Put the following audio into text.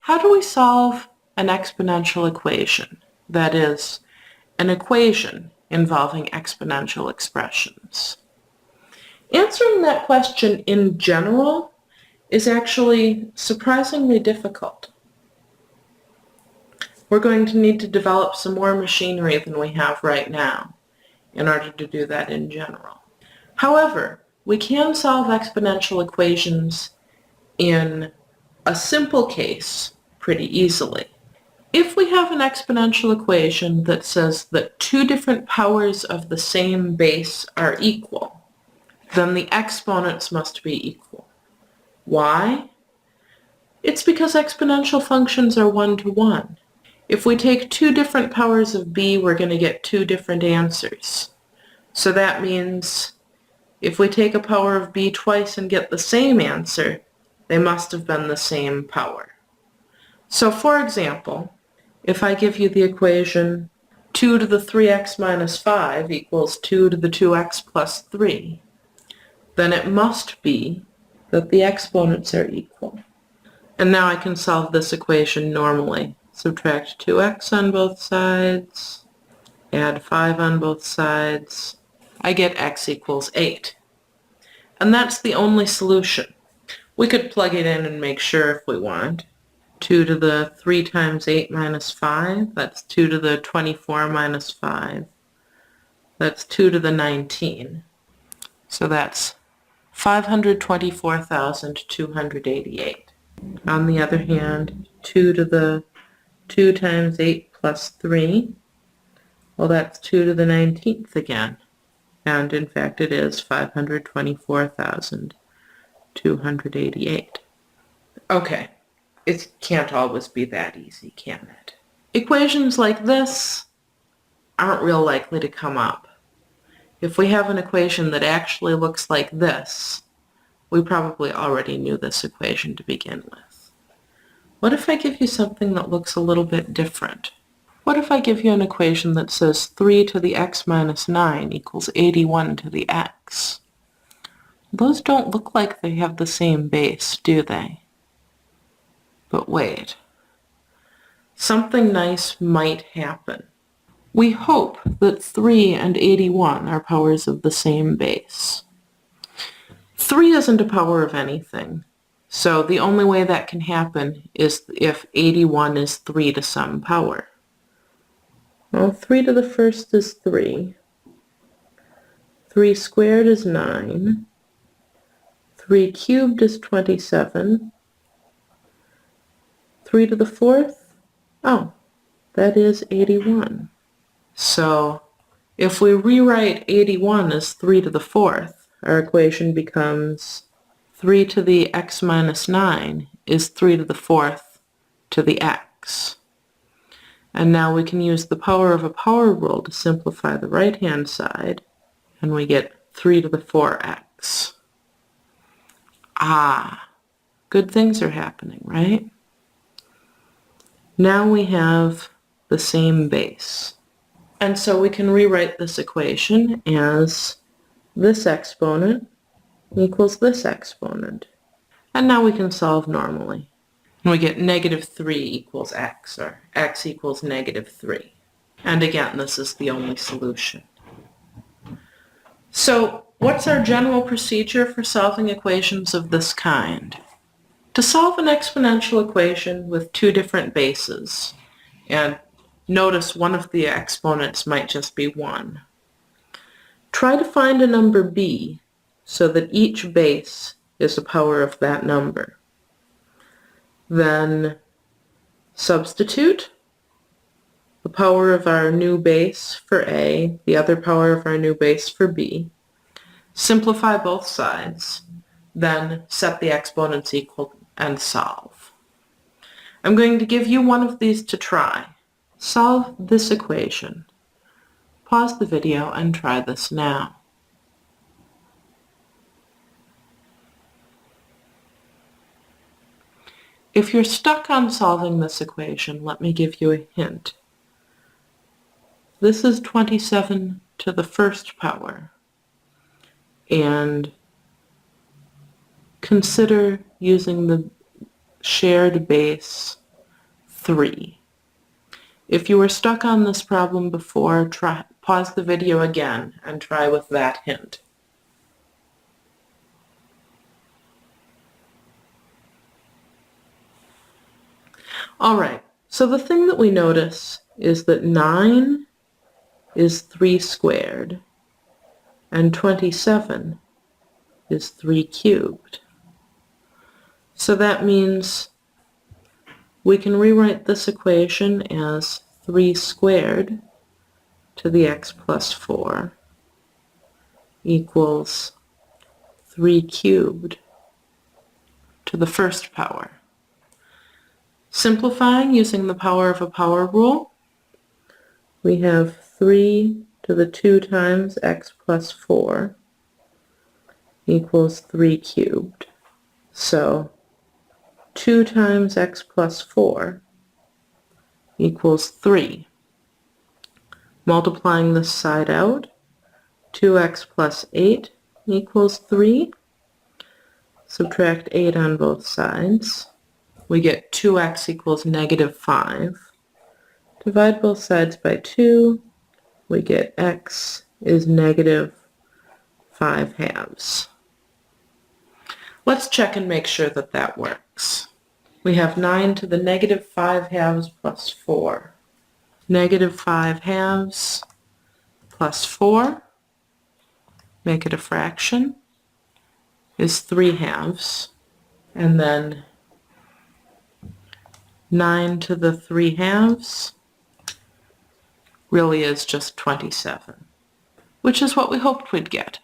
How do we solve an exponential equation? That is, an equation involving exponential expressions. Answering that question in general is actually surprisingly difficult. We're going to need to develop some more machinery than we have right now in order to do that in general. However, we can solve exponential equations in a simple case pretty easily. If we have an exponential equation that says that two different powers of the same base are equal, then the exponents must be equal. Why? It's because exponential functions are one-to-one. If we take two different powers of b, we're going to get two different answers. So that means if we take a power of b twice and get the same answer, they must have been the same power. So for example, if I give you the equation 2 to the 3x minus 5 equals 2 to the 2x plus 3, then it must be that the exponents are equal. And now I can solve this equation normally. Subtract 2x on both sides, add 5 on both sides. I get x equals 8. And that's the only solution. We could plug it in and make sure if we want. 2 to the 3 times 8 minus 5, that's 2 to the 24 minus 5. That's 2 to the 19. So that's 524,288. On the other hand, 2 to the 2 times 8 plus 3, well, that's 2 to the 19th again. And in fact, it is 524,288. Okay, it can't always be that easy, can it? Equations like this aren't real likely to come up. If we have an equation that actually looks like this, we probably already knew this equation to begin with. What if I give you something that looks a little bit different? What if I give you an equation that says 3 to the x minus 9 equals 81 to the x? Those don't look like they have the same base, do they? But wait. Something nice might happen. We hope that 3 and 81 are powers of the same base. 3 isn't a power of anything, so the only way that can happen is if 81 is 3 to some power. Well, 3 to the first is 3. 3 squared is 9. 3 cubed is 27. 3 to the fourth? Oh, that is 81. So if we rewrite 81 as 3 to the fourth, our equation becomes 3 to the x minus 9 is 3 to the fourth to the x. And now we can use the power of a power rule to simplify the right-hand side, and we get 3 to the 4x. Ah, good things are happening, right? Now we have the same base. And so we can rewrite this equation as this exponent equals this exponent. And now we can solve normally. And we get negative 3 equals x, or x equals negative 3. And again, this is the only solution. So what's our general procedure for solving equations of this kind? To solve an exponential equation with two different bases, and notice one of the exponents might just be 1, try to find a number b so that each base is a power of that number. Then substitute the power of our new base for a, the other power of our new base for b. Simplify both sides, then set the exponents equal and solve. I'm going to give you one of these to try. Solve this equation. Pause the video and try this now. If you're stuck on solving this equation, let me give you a hint. This is 27 to the first power, and consider using the shared base 3. If you were stuck on this problem before, pause the video again and try with that hint. All right, so the thing that we notice is that 9 is 3 squared and 27 is 3 cubed. So that means we can rewrite this equation as 3 squared to the x plus 4 equals 3 cubed to the first power. Simplifying using the power of a power rule, we have 3 to the 2 times x plus 4 equals 3 cubed. So 2 times x plus 4 equals 3. Multiplying this side out, 2x plus 8 equals 3. Subtract 8 on both sides. We get 2x equals negative 5. Divide both sides by 2. We get x is negative 5 halves. Let's check and make sure that that works. We have 9 to the negative 5 halves plus 4. Negative 5 halves plus 4, make it a fraction, is 3 halves. And then 9 to the 3 halves really is just 27, which is what we hoped we'd get.